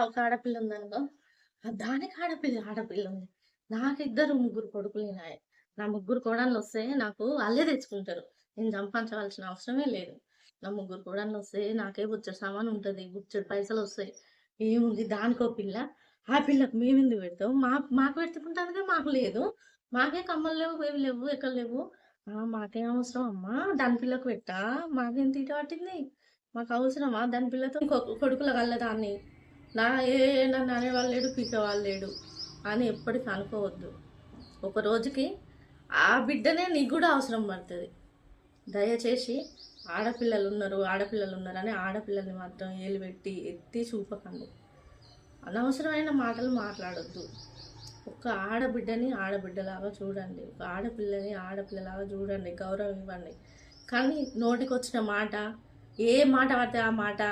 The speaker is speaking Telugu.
ఒక ఆడపిల్ల ఉందనుకో, దానికి ఆడపిల్ల ఉంది. నాకిద్దరు, ముగ్గురు కొడుకులున్నాయి. నా ముగ్గురు కోడన్లొస్తే నాకు ఆళ్ళే తెచ్చుకుంటారు. నేను సంపాదించవలసిన అవసరమే లేదు. నా ముగ్గురు కోడన్లొస్తే నాకే బొచ్చెడు సామానుంటది. బొచ్చెడు పైసలొస్తాయి. ఏముంది దానికో పిల్ల, ఆ పిల్లకు మేమెందుకు పెడతాం? మాకు పెట్టుకుంటానికే మాకు లేదు. మాకే కమ్మలు లేవు, ఏవి లేవు, ఎక్కడ లేవు. మాకేం అవసరం అమ్మా? దాని పిల్లకు పెట్టా? మాకేం తీట పట్టింది? మాకవసరమా దాని పిల్లతో కొడుకుల కల్లదాన్ని? నా ఏ నన్ను అనేవాళ్ళు లేడు, పీకేవాళ్ళు లేడు అని ఎప్పటికీ అనుకోవద్దు. ఒక రోజుకి ఆ బిడ్డనే నీకు కూడా అవసరం పడుతుంది. దయచేసి ఆడపిల్లలు ఉన్నారని ఆడపిల్లల్ని మాత్రం ఏలు పెట్టి ఎత్తి చూపకండి. అనవసరమైన మాటలు మాట్లాడొద్దు. ఒక ఆడబిడ్డని ఆడబిడ్డలాగా చూడండి. ఒక ఆడపిల్లని ఆడపిల్లలాగా చూడండి. గౌరవం ఇవ్వండి. కానీ నోటికొచ్చిన మాట, ఏ మాట పడితే ఆ మాట